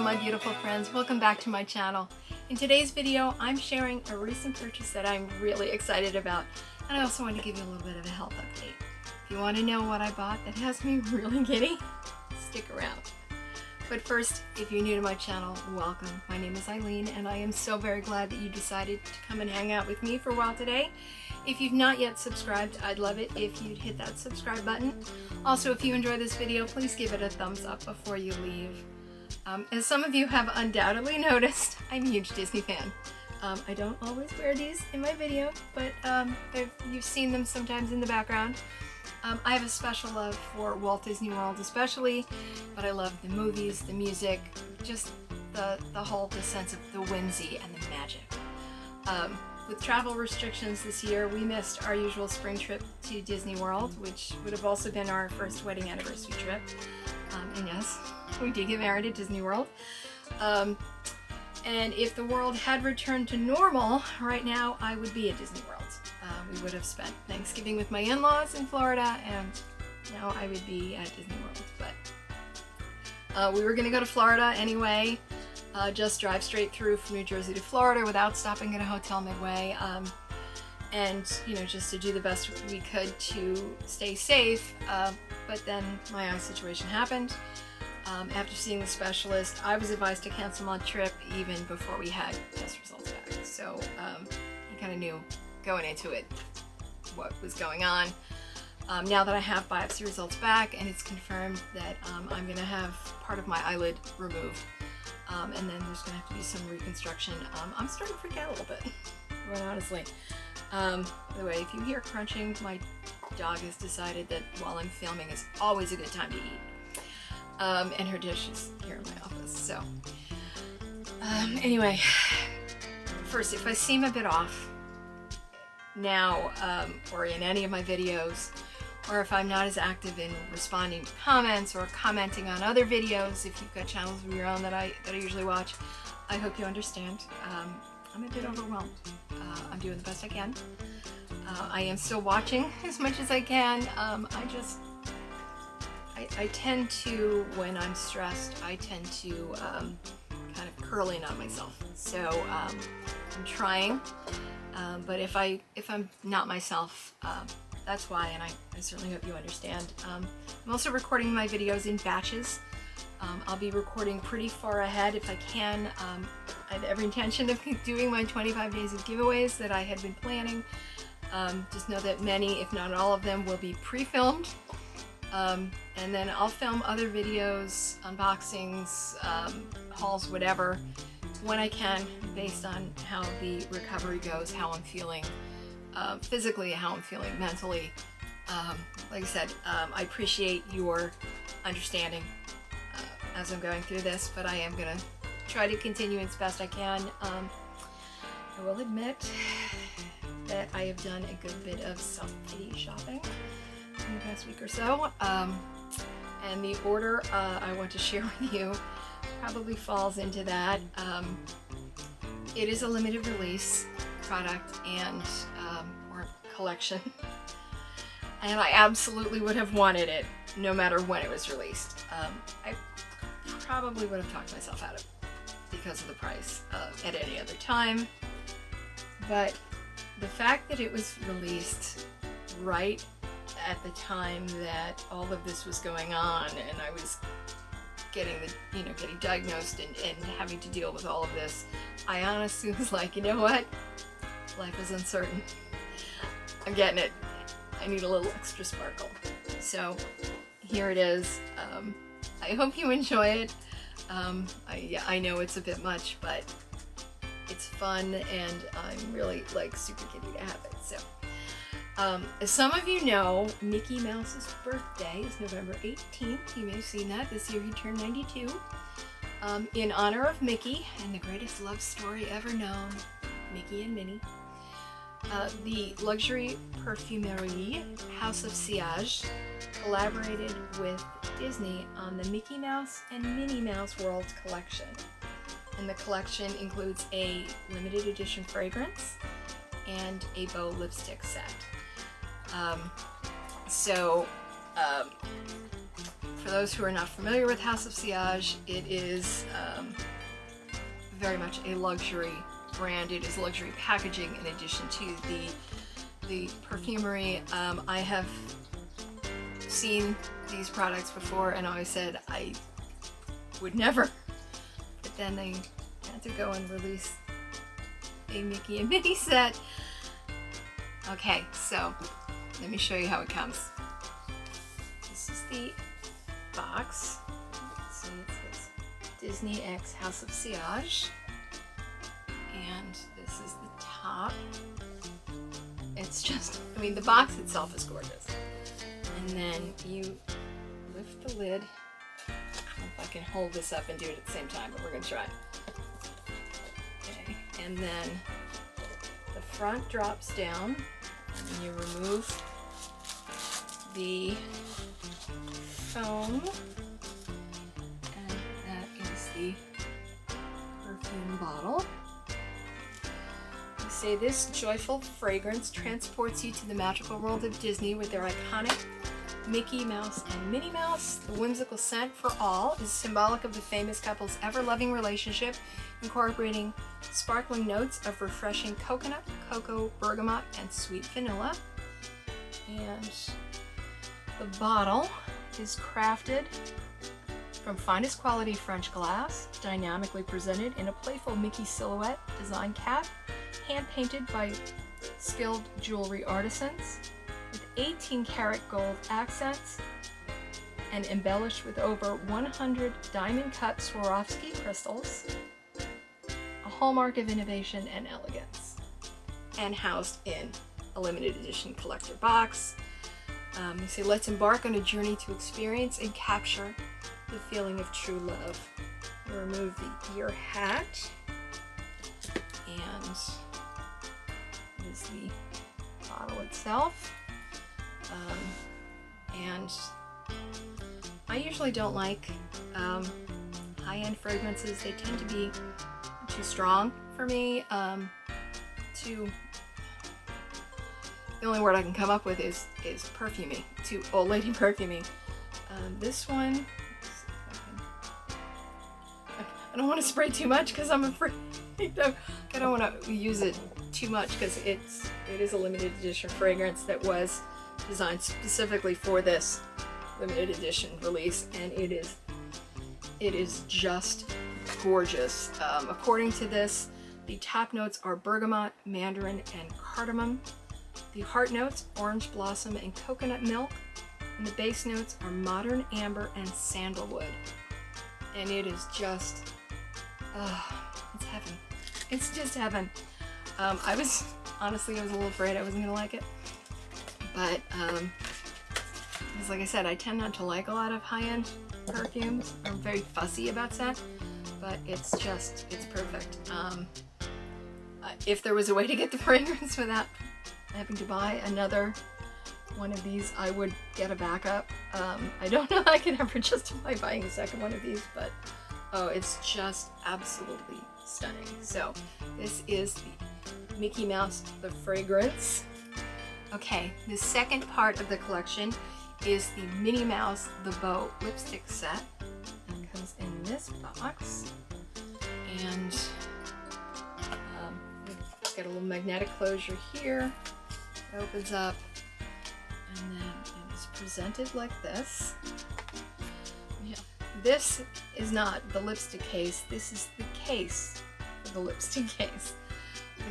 my beautiful friends, welcome back to my channel. In today's video I'm sharing a recent purchase that I'm really excited about, and I also want to give you a little bit of a health update. If you want to know what I bought that has me really giddy, stick around. But first, if you're new to my channel, welcome. My name is Eileen and I am so very glad that you decided to come and hang out with me for a while today. If you've not yet subscribed, I'd love it if you'd hit that subscribe button. Also, if you enjoy this video, please give it a thumbs up before you leave. As some of you have undoubtedly noticed, I'm a huge Disney fan. I don't always wear these in my video, but you've seen them sometimes in the background. I have a special love for Walt Disney World especially, but I love the movies, the music, just the sense of the whimsy and the magic. With travel restrictions this year, we missed our usual spring trip to Disney World, which would have also been our first wedding anniversary trip. And yes, we did get married at Disney World. And if the world had returned to normal, right now I would be at Disney World. We would have spent Thanksgiving with my in-laws in Florida, and now I would be at Disney World. But we were going to go to Florida anyway. Just drive straight through from New Jersey to Florida without stopping at a hotel midway, and just to do the best we could to stay safe. But then my eye situation happened. After seeing the specialist, I was advised to cancel my trip even before we had test results back. So you kind of knew going into it what was going on. Now that I have biopsy results back and it's confirmed that I'm going to have part of my eyelid removed. And then there's going to have to be some reconstruction. I'm starting to freak out a little bit, quite honestly. By the way, if you hear crunching, my dog has decided that while I'm filming is always a good time to eat. And her dish is here in my office. So, anyway, first, if I seem a bit off now, or in any of my videos, or if I'm not as active in responding to comments or commenting on other videos, if you've got channels of your own that I usually watch, I hope you understand. I'm a bit overwhelmed. I'm doing the best I can. I am still watching as much as I can. I tend to, when I'm stressed, I tend to kind of curl in on myself. So I'm trying, but if I'm not myself, that's why, and I certainly hope you understand. I'm also recording my videos in batches. I'll be recording pretty far ahead if I can. I have every intention of doing my 25 days of giveaways that I had been planning. Just know that many, if not all of them, will be pre-filmed. And then I'll film other videos, unboxings, hauls, whatever, when I can, based on how the recovery goes, how I'm feeling physically, how I'm feeling mentally. Like I said, I appreciate your understanding as I'm going through this, but I am going to try to continue as best I can. I will admit that I have done a good bit of self-pity shopping in the past week or so, and the order I want to share with you probably falls into that. It is a limited release product and or collection, and I absolutely would have wanted it no matter when it was released. I probably would have talked myself out of it because of the price at any other time, but the fact that it was released right at the time that all of this was going on and I was getting diagnosed and having to deal with all of this, I honestly was like, you know what? Life is uncertain. I'm getting it. I need a little extra sparkle. So here it is. I hope you enjoy it. I know it's a bit much, but it's fun and I'm really super giddy to have it. So as some of you know, Mickey Mouse's birthday is November 18th. You may have seen that. This year he turned 92. In honor of Mickey and the greatest love story ever known, Mickey and Minnie, the luxury perfumerie House of Sillage collaborated with Disney on the Mickey Mouse and Minnie Mouse World collection. And the collection includes a limited edition fragrance and a bow lipstick set. for those who are not familiar with House of Sillage, it is very much a luxury brand. It is luxury packaging in addition to the perfumery. I have seen these products before and always said I would never, but then they had to go and release a Mickey and Minnie set. Okay, so let me show you how it comes. This is the box. Let's see, it says Disney X House of Sillage, and this is the top. It's just, I mean, the box itself is gorgeous. And then you lift the lid. I don't know if I can hold this up and do it at the same time, but we're gonna try. Okay, and then the front drops down, and you remove the foam, and that is the perfume bottle. They say this joyful fragrance transports you to the magical world of Disney with their iconic Mickey Mouse and Minnie Mouse. The whimsical scent for all is symbolic of the famous couple's ever-loving relationship, incorporating sparkling notes of refreshing coconut, cocoa, bergamot, and sweet vanilla. And the bottle is crafted from finest quality French glass, dynamically presented in a playful Mickey silhouette design cap, hand-painted by skilled jewelry artisans, with 18-karat gold accents, and embellished with over 100 diamond-cut Swarovski crystals, a hallmark of innovation and elegance, and housed in a limited edition collector box. They say, let's embark on a journey to experience and capture the feeling of true love. You remove the ear hat, and this is the bottle itself. And I usually don't like high-end fragrances. They tend to be too strong for me. The only word I can come up with is perfumey, too old lady perfumey. This one, I don't want to spray too much because I'm afraid I don't want to use it too much because it is a limited edition fragrance that was designed specifically for this limited edition release, and it is just gorgeous. According to this, the top notes are bergamot, mandarin, and cardamom. The heart notes, orange blossom and coconut milk, and the base notes are modern amber and sandalwood. And it is just, it's heaven. It's just heaven. I was a little afraid I wasn't gonna like it, but because like I said, I tend not to like a lot of high-end perfumes. I'm very fussy about scent, but it's perfect. If there was a way to get the fragrance without having to buy another one of these, I would get a backup. I don't know if I can ever justify buying a second one of these, but oh, it's just absolutely stunning. So this is the Mickey Mouse, the fragrance. Okay, the second part of the collection is the Minnie Mouse, the Bow lipstick set. That comes in this box, and it's got a little magnetic closure here. It opens up, and then it is presented like this. Yeah, this is not the lipstick case. This is the case for the lipstick case.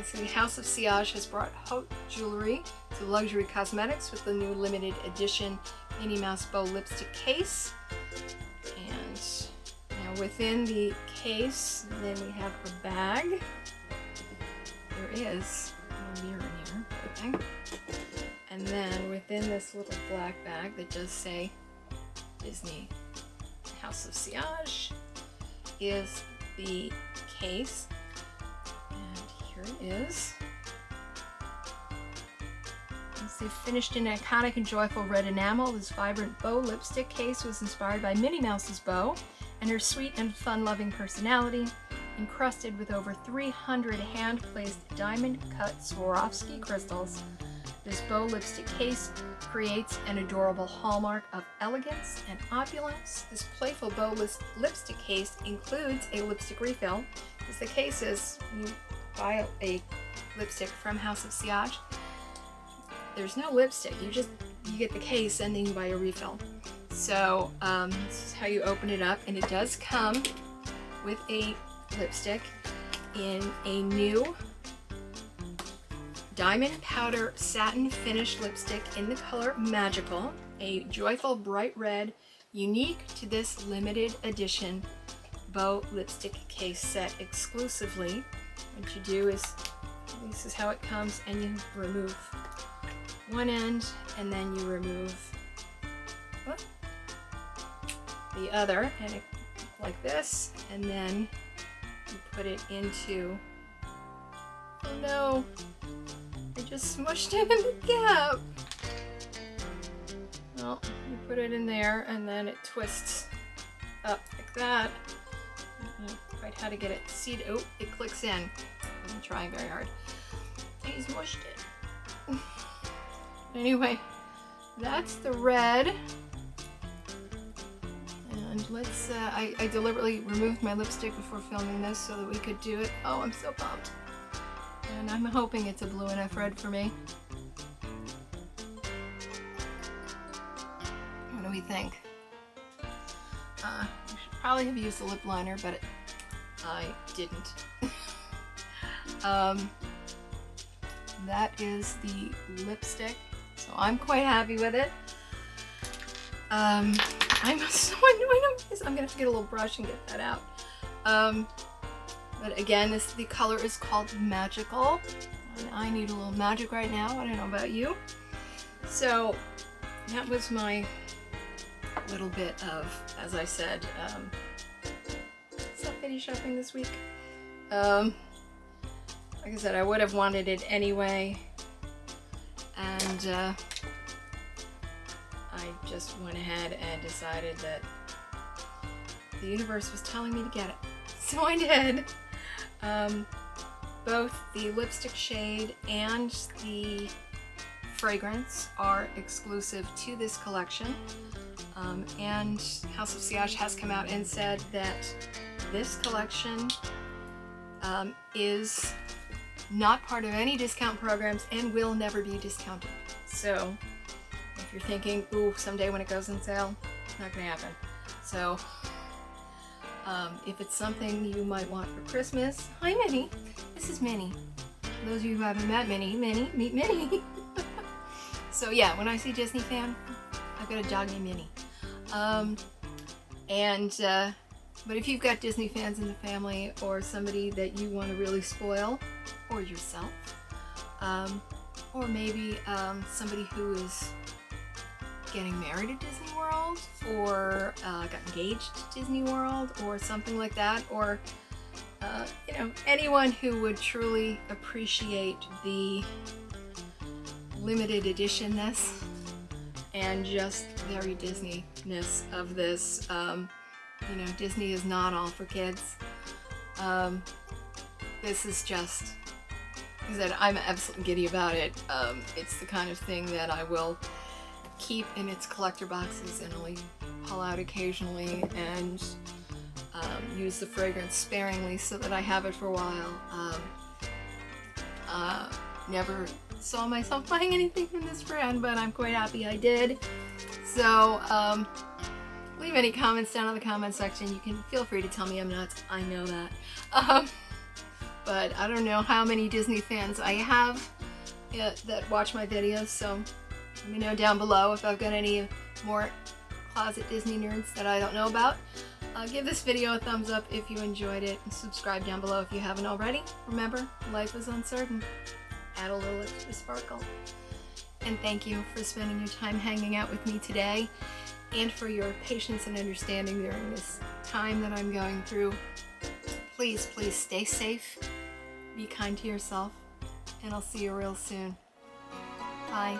So the House of Sillage has brought haute jewelry to luxury cosmetics with the new limited edition Minnie Mouse Bow lipstick case. And now within the case, then we have a bag. There is a mirror in here, I think. And then within this little black bag that does say Disney House of Sillage is the case. Here it is. They finished in iconic and joyful red enamel. This vibrant bow lipstick case was inspired by Minnie Mouse's bow and her sweet and fun-loving personality, encrusted with over 300 hand-placed diamond-cut Swarovski crystals. This bow lipstick case creates an adorable hallmark of elegance and opulence. This playful bow lipstick case includes a lipstick refill. As the case is, you buy a lipstick from House of Sillage. There's no lipstick. You get the case and then you buy a refill. So this is how you open it up, and it does come with a lipstick in a new diamond powder satin finish lipstick in the color Magical, a joyful bright red, unique to this limited edition bow lipstick case set exclusively. What you do is, this is how it comes, and you remove one end and then you remove the other, and it like this, and then you put it into, oh no, I just smushed it in the gap. Well, you put it in there and then it twists up like that. I don't know quite how to get it. See, oh, it clicks in. I'm trying very hard. I smushed it. Anyway, that's the red. And let's, I deliberately removed my lipstick before filming this so that we could do it. Oh, I'm so pumped. And I'm hoping it's a blue enough red for me. What do we think? I should probably have used a lip liner, but I didn't. That is the lipstick, so I'm quite happy with it. I'm so annoyed. I'm gonna have to get a little brush and get that out. But again, the color is called Magical. And I need a little magic right now. I don't know about you. So that was my little bit of, as I said, self-pity shopping this week. Like I said, I would have wanted it anyway, and I just went ahead and decided that the universe was telling me to get it. So I did. Both the lipstick shade and the fragrance are exclusive to this collection. And House of Sillage has come out and said that this collection is not part of any discount programs and will never be discounted. So if you're thinking, ooh, someday when it goes on sale, not gonna happen. So if it's something you might want for Christmas, hi Minnie, this is Minnie. For those of you who haven't met Minnie, meet Minnie. So yeah, when I see Disney fan, I've got a dog named Minnie. But if you've got Disney fans in the family, or somebody that you want to really spoil, or yourself, or maybe somebody who is getting married at Disney World, or got engaged at Disney World, or something like that, or you know, anyone who would truly appreciate the limited editionness and just very Disney-ness of this. You know, Disney is not all for kids. This is just, like I said, I'm absolutely giddy about it. It's the kind of thing that I will keep in its collector boxes and only pull out occasionally, and use the fragrance sparingly so that I have it for a while. Never saw myself buying anything from this brand, but I'm quite happy I did. So leave any comments down in the comment section. You can feel free to tell me I'm nuts. I know that. But I don't know how many Disney fans I have that watch my videos, so let me know down below if I've got any more closet Disney nerds that I don't know about. Give this video a thumbs up if you enjoyed it, and subscribe down below if you haven't already. Remember, life is uncertain. Add a little extra sparkle. And thank you for spending your time hanging out with me today, and for your patience and understanding during this time that I'm going through. Please, please stay safe, be kind to yourself, and I'll see you real soon. Bye.